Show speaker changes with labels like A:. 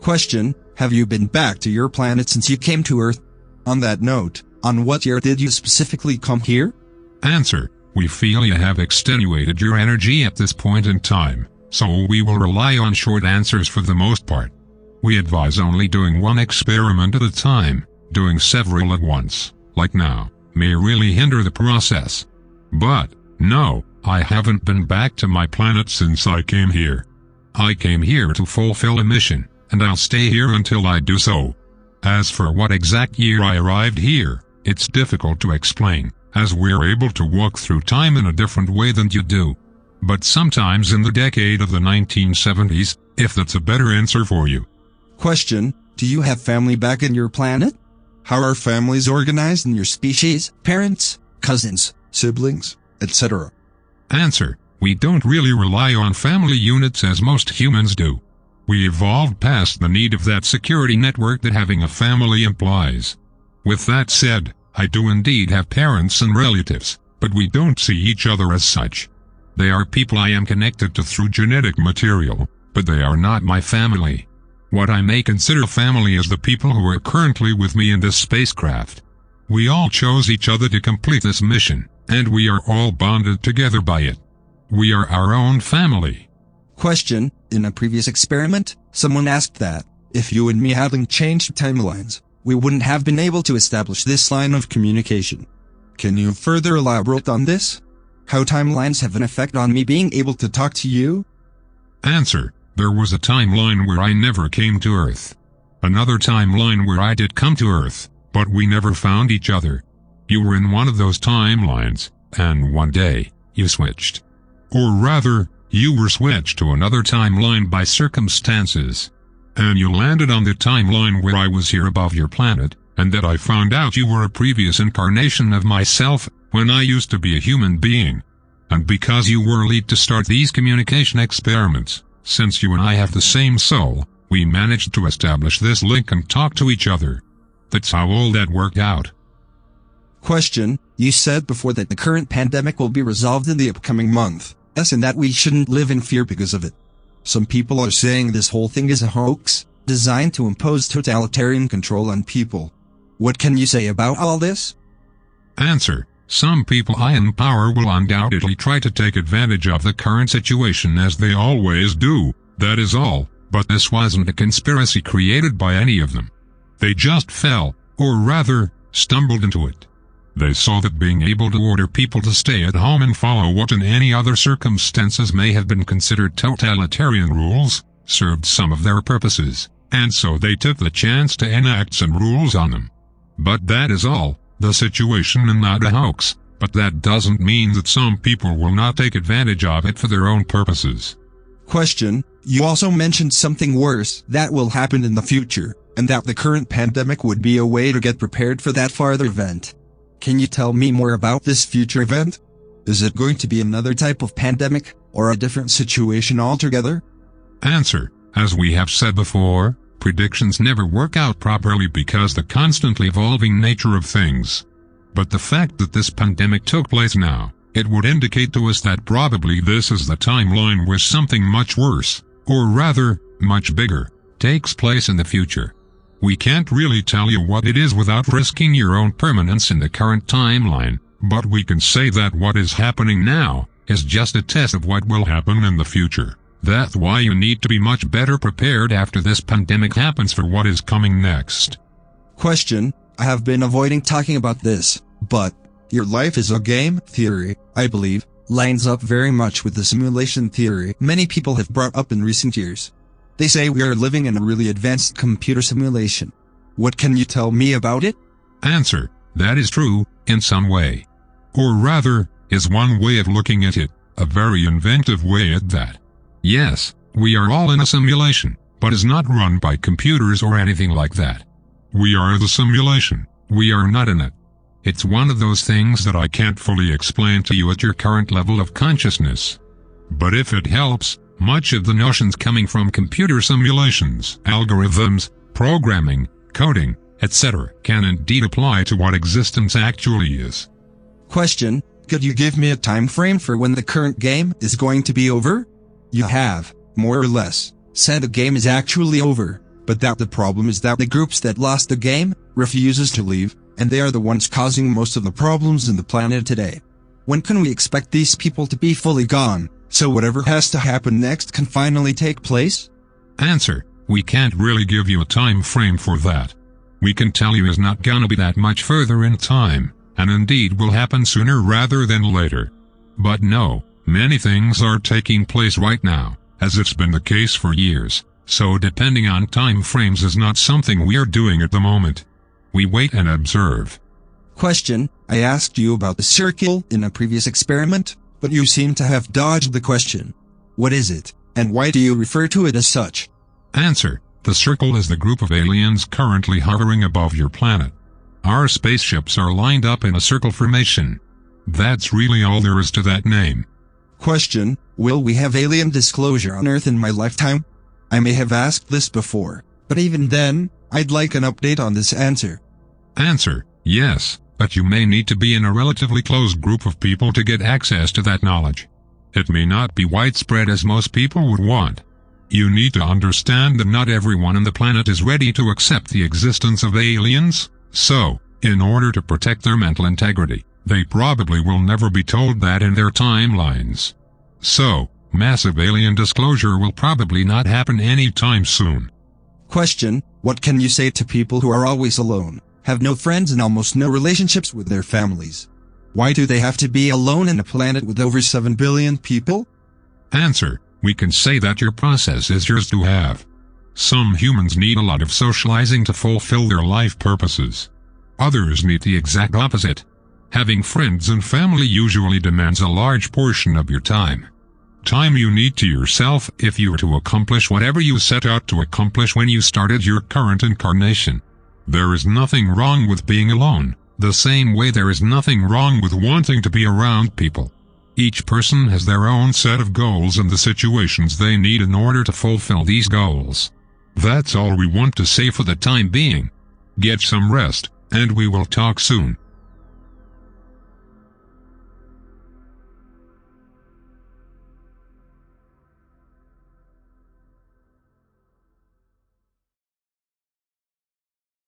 A: Question: have you been back to your planet since you came to Earth? On that note, on what year did you specifically come here?
B: Answer: we feel you have extenuated your energy at this point in time, so we will rely on short answers for the most part. We advise only doing one experiment at a time. Doing several at once, like now, may really hinder the process. But, no, I haven't been back to my planet since I came here. I came here to fulfill a mission, and I'll stay here until I do so. As for what exact year I arrived here, it's difficult to explain, as we're able to walk through time in a different way than you do. But sometimes in the decade of the 1970s, if that's a better answer for you.
A: Question: do you have family back in your planet? How are families organized in your species? Parents, cousins, siblings, etc.
B: Answer: we don't really rely on family units as most humans do. We evolved past the need of that security network that having a family implies. With that said, I do indeed have parents and relatives, but we don't see each other as such. They are people I am connected to through genetic material, but they are not my family. What I may consider family is the people who are currently with me in this spacecraft. We all chose each other to complete this mission, and we are all bonded together by it. We are our own family.
A: Question: in a previous experiment, someone asked that, if you and me hadn't changed timelines, we wouldn't have been able to establish this line of communication. Can you further elaborate on this? How timelines have an effect on me being able to talk to you?
B: Answer: there was a timeline where I never came to Earth. Another timeline where I did come to Earth, but we never found each other. You were in one of those timelines, and one day, you switched. Or rather, you were switched to another timeline by circumstances. And you landed on the timeline where I was here above your planet, and that I found out you were a previous incarnation of myself, when I used to be a human being. And because you were lead to start these communication experiments, since you and I have the same soul, we managed to establish this link and talk to each other. That's how all that worked out.
A: Question: you said before that the current pandemic will be resolved in the upcoming month, and that we shouldn't live in fear because of it. Some people are saying this whole thing is a hoax, designed to impose totalitarian control on people. What can you say about all this?
B: Answer: some people high in power will undoubtedly try to take advantage of the current situation as they always do, that is all, but this wasn't a conspiracy created by any of them. They just fell, or rather, stumbled into it. They saw that being able to order people to stay at home and follow what in any other circumstances may have been considered totalitarian rules, served some of their purposes, and so they took the chance to enact some rules on them. But that is all. The situation is not a hoax, but that doesn't mean that some people will not take advantage of it for their own purposes.
A: Question: you also mentioned something worse that will happen in the future, and that the current pandemic would be a way to get prepared for that farther event. Can you tell me more about this future event? Is it going to be another type of pandemic, or a different situation altogether?
B: Answer: as we have said before, predictions never work out properly because the constantly evolving nature of things. But the fact that this pandemic took place now, it would indicate to us that probably this is the timeline where something much worse, or rather, much bigger, takes place in the future. We can't really tell you what it is without risking your own permanence in the current timeline, but we can say that what is happening now is just a test of what will happen in the future. That's why you need to be much better prepared after this pandemic happens for what is coming next.
A: Question: I have been avoiding talking about this, but your life is a game theory, I believe, lines up very much with the simulation theory many people have brought up in recent years. They say we are living in a really advanced computer simulation. What can you tell me about it?
B: Answer: that is true, in some way. Or rather, is one way of looking at it, a very inventive way at that. Yes, we are all in a simulation, but is not run by computers or anything like that. We are the simulation, we are not in it. It's one of those things that I can't fully explain to you at your current level of consciousness. But if it helps, much of the notions coming from computer simulations, algorithms, programming, coding, etc. can indeed apply to what existence actually is.
A: Question: could you give me a time frame for when the current game is going to be over? You have, more or less, said the game is actually over, but that the problem is that the groups that lost the game refuses to leave, and they are the ones causing most of the problems in the planet today. When can we expect these people to be fully gone, so whatever has to happen next can finally take place?
B: Answer: we can't really give you a time frame for that. We can tell you it's not gonna be that much further in time, and indeed will happen sooner rather than later. But no, many things are taking place right now, as it's been the case for years, so depending on time frames is not something we're doing at the moment. We wait and observe.
A: Question: I asked you about the circle in a previous experiment, but you seem to have dodged the question. What is it, and why do you refer to it as such?
B: Answer: the circle is the group of aliens currently hovering above your planet. Our spaceships are lined up in a circle formation. That's really all there is to that name.
A: Question: will we have alien disclosure on Earth in my lifetime? I may have asked this before, but even then, I'd like an update on this answer.
B: Answer: yes, but you may need to be in a relatively close group of people to get access to that knowledge. It may not be widespread as most people would want. You need to understand that not everyone on the planet is ready to accept the existence of aliens, so, in order to protect their mental integrity, they probably will never be told that in their timelines. So, massive alien disclosure will probably not happen anytime soon.
A: Question: what can you say to people who are always alone, have no friends and almost no relationships with their families? Why do they have to be alone in a planet with over 7 billion people?
B: Answer: we can say that your process is yours to have. Some humans need a lot of socializing to fulfill their life purposes. Others need the exact opposite. Having friends and family usually demands a large portion of your time. Time you need to yourself if you are to accomplish whatever you set out to accomplish when you started your current incarnation. There is nothing wrong with being alone, the same way there is nothing wrong with wanting to be around people. Each person has their own set of goals and the situations they need in order to fulfill these goals. That's all we want to say for the time being. Get some rest, and we will talk soon.